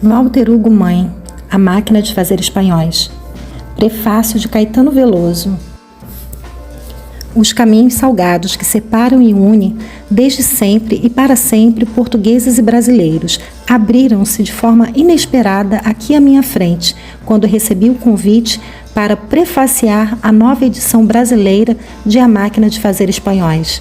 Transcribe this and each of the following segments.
Walter Hugo Mãe, A Máquina de Fazer Espanhóis. Prefácio de Caetano Veloso. Os caminhos salgados que separam e unem, desde sempre e para sempre, portugueses e brasileiros, abriram-se de forma inesperada aqui à minha frente, quando recebi o convite para prefaciar a nova edição brasileira de A Máquina de Fazer Espanhóis.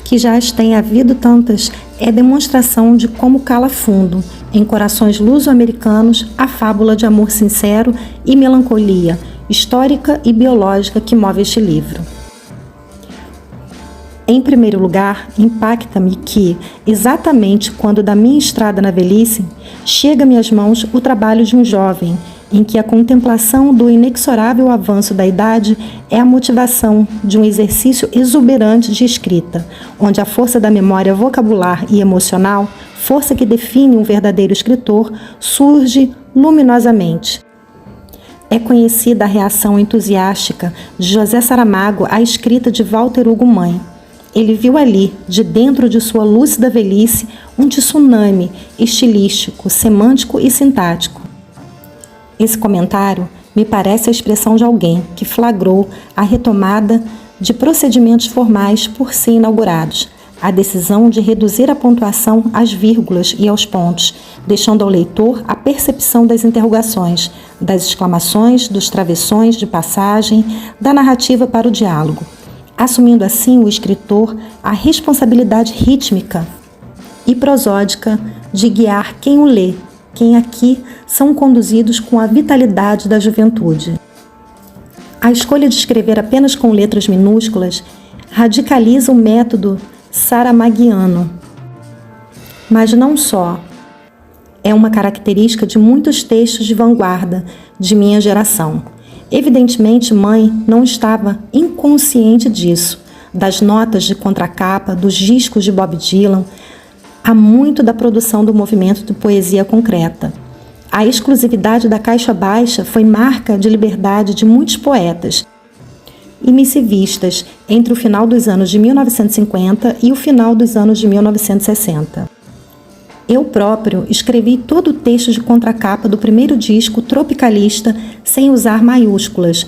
Que já as tem havido tantas, é demonstração de como cala fundo, em corações luso-americanos, a fábula de amor sincero e melancolia, histórica e biológica que move este livro. Em primeiro lugar, impacta-me que, exatamente quando da minha estrada na velhice, chega-me às mãos o trabalho de um jovem, em que a contemplação do inexorável avanço da idade é a motivação de um exercício exuberante de escrita, onde a força da memória vocabular e emocional, força que define um verdadeiro escritor, surge luminosamente. É conhecida a reação entusiástica de José Saramago à escrita de Walter Hugo Mãe. Ele viu ali, de dentro de sua lúcida velhice, um tsunami estilístico, semântico e sintático. Esse comentário me parece a expressão de alguém que flagrou a retomada de procedimentos formais por si inaugurados, a decisão de reduzir a pontuação às vírgulas e aos pontos, deixando ao leitor a percepção das interrogações, das exclamações, dos travessões de passagem, da narrativa para o diálogo, assumindo assim o escritor a responsabilidade rítmica e prosódica de guiar quem o lê, quem aqui são conduzidos com a vitalidade da juventude. A escolha de escrever apenas com letras minúsculas radicaliza o método saramaguiano. Mas não só. É uma característica de muitos textos de vanguarda de minha geração. Evidentemente, Mãe não estava inconsciente disso, das notas de contracapa, dos discos de Bob Dylan. Há muito da produção do movimento de poesia concreta. A exclusividade da caixa baixa foi marca de liberdade de muitos poetas e missivistas entre o final dos anos de 1950 e o final dos anos de 1960. Eu próprio escrevi todo o texto de contracapa do primeiro disco Tropicalista sem usar maiúsculas,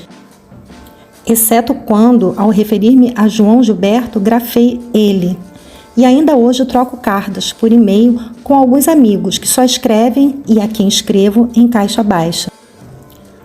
exceto quando, ao referir-me a João Gilberto, grafei ele. E ainda hoje troco cartas por e-mail com alguns amigos que só escrevem e a quem escrevo em caixa baixa.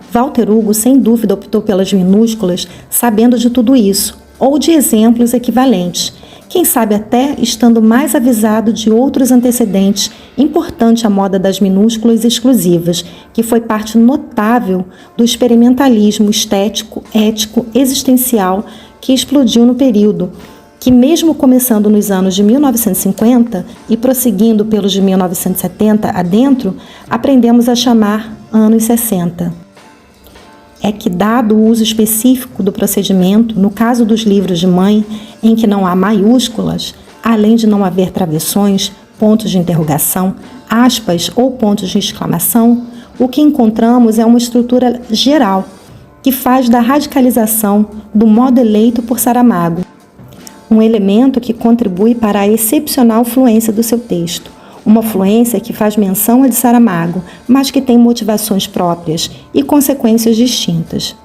Walter Hugo, sem dúvida, optou pelas minúsculas, sabendo de tudo isso, ou de exemplos equivalentes. Quem sabe até estando mais avisado de outros antecedentes, importante a moda das minúsculas exclusivas, que foi parte notável do experimentalismo estético, ético, existencial que explodiu no período, que mesmo começando nos anos de 1950 e prosseguindo pelos de 1970 adentro, aprendemos a chamar anos 60. É que, dado o uso específico do procedimento, no caso dos livros de Mãe, em que não há maiúsculas, além de não haver travessões, pontos de interrogação, aspas ou pontos de exclamação, o que encontramos é uma estrutura geral, que faz da radicalização do modo eleito por Saramago, um elemento que contribui para a excepcional fluência do seu texto, uma fluência que faz menção a de Saramago, mas que tem motivações próprias e consequências distintas.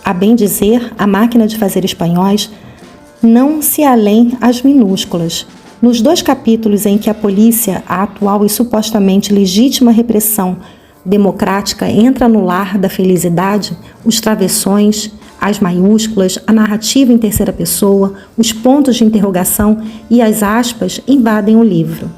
A bem dizer, A Máquina de Fazer Espanhóis não se além às minúsculas. Nos 2 capítulos em que a polícia, a atual e supostamente legítima repressão democrática entra no lar da felicidade, os travessões, as maiúsculas, a narrativa em terceira pessoa, os pontos de interrogação e as aspas invadem o livro.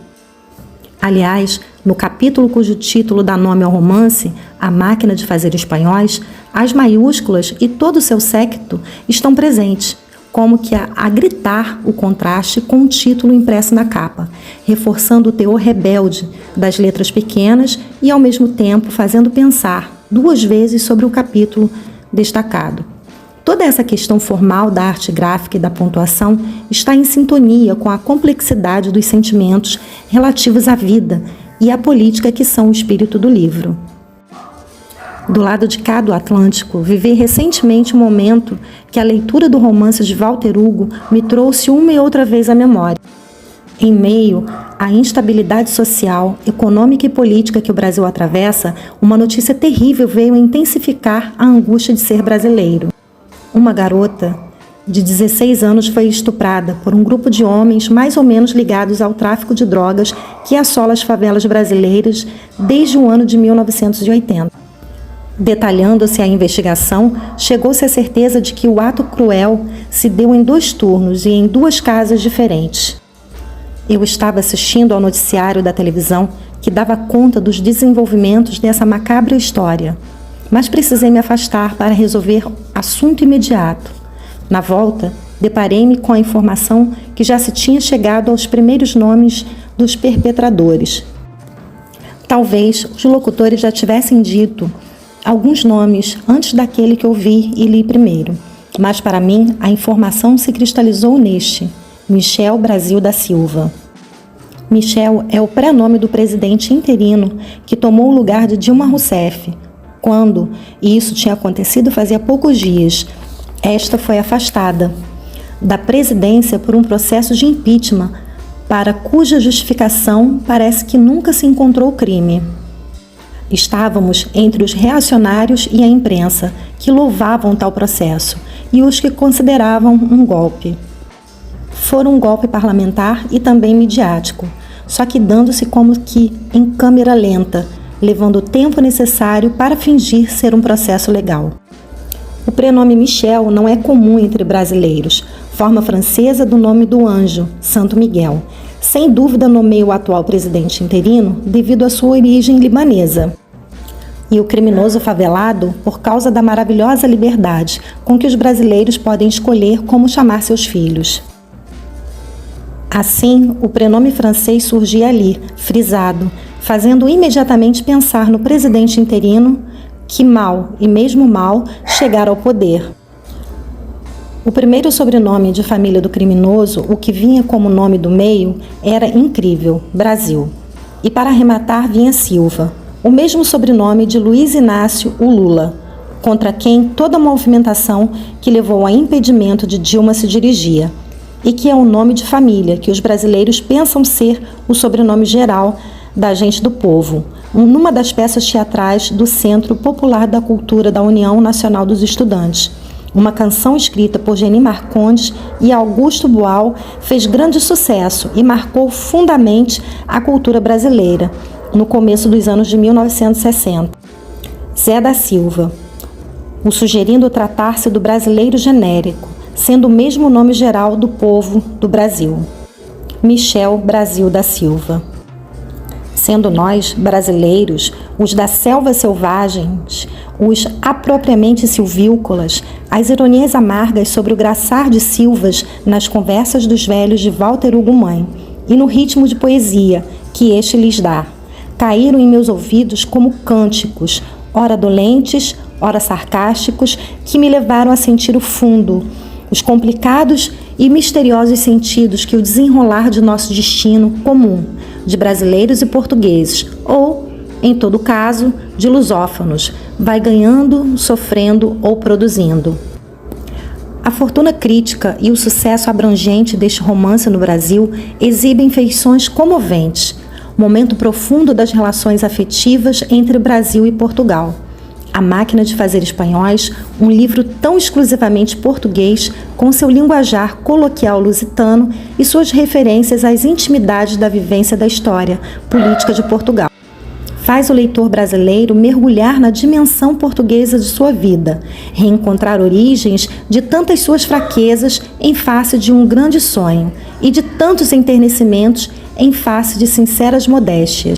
Aliás, no capítulo cujo título dá nome ao romance, A Máquina de Fazer Espanhóis, as maiúsculas e todo o seu séquito estão presentes, como que a gritar o contraste com o título impresso na capa, reforçando o teor rebelde das letras pequenas e, ao mesmo tempo, fazendo pensar 2 vezes sobre o capítulo destacado. Toda essa questão formal da arte gráfica e da pontuação está em sintonia com a complexidade dos sentimentos relativos à vida e à política que são o espírito do livro. Do lado de cá do Atlântico, vivi recentemente um momento que a leitura do romance de Walter Hugo me trouxe uma e outra vez à memória. Em meio à instabilidade social, econômica e política que o Brasil atravessa, uma notícia terrível veio a intensificar a angústia de ser brasileiro. Uma garota de 16 anos foi estuprada por um grupo de homens mais ou menos ligados ao tráfico de drogas que assola as favelas brasileiras desde o ano de 1980. Detalhando-se a investigação, chegou-se à certeza de que o ato cruel se deu em 2 turnos e em 2 casas diferentes. Eu estava assistindo ao noticiário da televisão que dava conta dos desenvolvimentos dessa macabra história, mas precisei me afastar para resolver assunto imediato. Na volta, deparei-me com a informação que já se tinha chegado aos primeiros nomes dos perpetradores. Talvez os locutores já tivessem dito alguns nomes antes daquele que ouvi e li primeiro, mas para mim a informação se cristalizou neste: Michel Brasil da Silva. Michel é o pré-nome do presidente interino que tomou o lugar de Dilma Rousseff, quando, e isso tinha acontecido fazia poucos dias, esta foi afastada da presidência por um processo de impeachment, para cuja justificação parece que nunca se encontrou crime. Estávamos entre os reacionários e a imprensa, que louvavam tal processo, e os que consideravam um golpe. Fora um golpe parlamentar e também midiático, só que dando-se como que em câmera lenta, levando o tempo necessário para fingir ser um processo legal. O prenome Michel não é comum entre brasileiros, forma francesa do nome do anjo, Santo Miguel. Sem dúvida nomeia o atual presidente interino devido à sua origem libanesa. E o criminoso favelado por causa da maravilhosa liberdade com que os brasileiros podem escolher como chamar seus filhos. Assim, o prenome francês surgia ali, frisado, fazendo imediatamente pensar no presidente interino que mal, e mesmo mal, chegara ao poder. O primeiro sobrenome de família do criminoso, o que vinha como nome do meio, era incrível, Brasil. E para arrematar vinha Silva, o mesmo sobrenome de Luiz Inácio, o Lula, contra quem toda a movimentação que levou a impedimento de Dilma se dirigia, e que é um nome de família que os brasileiros pensam ser o sobrenome geral da gente do povo, numa das peças teatrais do Centro Popular da Cultura da União Nacional dos Estudantes. Uma canção escrita por Geni Marcondes e Augusto Boal fez grande sucesso e marcou fundamente a cultura brasileira no começo dos anos de 1960. Zé da Silva, o sugerindo tratar-se do brasileiro genérico, sendo o mesmo nome geral do povo do Brasil. Michel Brasil da Silva. Sendo nós, brasileiros, os das selvas selvagens, os apropriamente silvícolas, as ironias amargas sobre o graçar de silvas nas conversas dos velhos de Walter Hugo Mãe, e no ritmo de poesia que este lhes dá, caíram em meus ouvidos como cânticos, ora dolentes, ora sarcásticos, que me levaram a sentir o fundo, os complicados e misteriosos sentidos que o desenrolar de nosso destino comum, de brasileiros e portugueses, ou, em todo caso, de lusófonos, vai ganhando, sofrendo ou produzindo. A fortuna crítica e o sucesso abrangente deste romance no Brasil exibem feições comoventes, momento profundo das relações afetivas entre Brasil e Portugal. A Máquina de Fazer Espanhóis, um livro tão exclusivamente português, com seu linguajar coloquial lusitano e suas referências às intimidades da vivência da história política de Portugal. Faz o leitor brasileiro mergulhar na dimensão portuguesa de sua vida, reencontrar origens de tantas suas fraquezas em face de um grande sonho e de tantos enternecimentos em face de sinceras modéstias.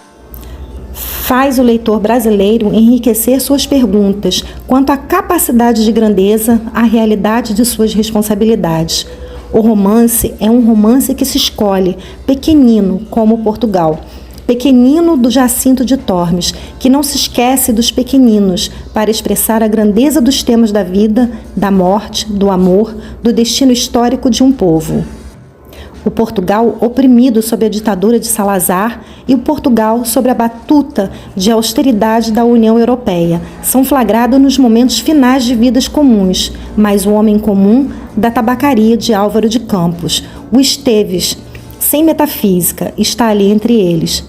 Faz o leitor brasileiro enriquecer suas perguntas quanto à capacidade de grandeza, à realidade de suas responsabilidades. O romance é um romance que se escolhe, pequenino como Portugal, pequenino do Jacinto de Tormes, que não se esquece dos pequeninos para expressar a grandeza dos temas da vida, da morte, do amor, do destino histórico de um povo. O Portugal oprimido sob a ditadura de Salazar e o Portugal sob a batuta de austeridade da União Europeia são flagrados nos momentos finais de vidas comuns, mas o homem comum da tabacaria de Álvaro de Campos, o Esteves, sem metafísica, está ali entre eles,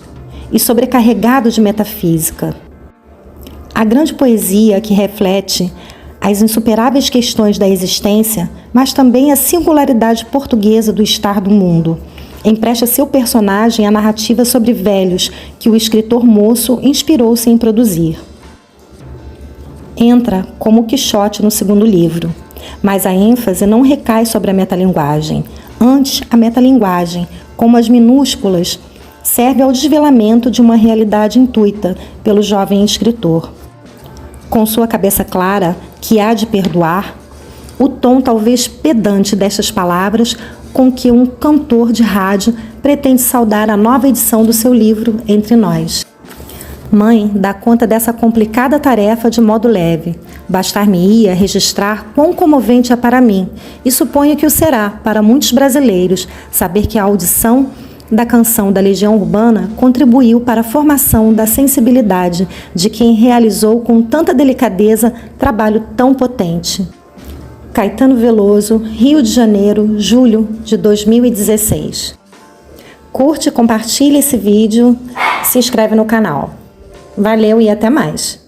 e sobrecarregado de metafísica. A grande poesia que reflete as insuperáveis questões da existência, mas também a singularidade portuguesa do estar do mundo, empresta seu personagem a narrativa sobre velhos que o escritor moço inspirou-se em produzir. Entra como Quixote no segundo livro, mas a ênfase não recai sobre a metalinguagem. Antes, a metalinguagem, como as minúsculas, serve ao desvelamento de uma realidade intuita pelo jovem escritor. Com sua cabeça clara, que há de perdoar, o tom talvez pedante destas palavras com que um cantor de rádio pretende saudar a nova edição do seu livro Entre Nós. Mãe dá conta dessa complicada tarefa de modo leve. Bastar-me-ia registrar quão comovente é para mim, e suponho que o será para muitos brasileiros, saber que a audição da canção da Legião Urbana contribuiu para a formação da sensibilidade de quem realizou com tanta delicadeza trabalho tão potente. Caetano Veloso, Rio de Janeiro, julho de 2016. Curte e compartilha esse vídeo, se inscreve no canal. Valeu e até mais!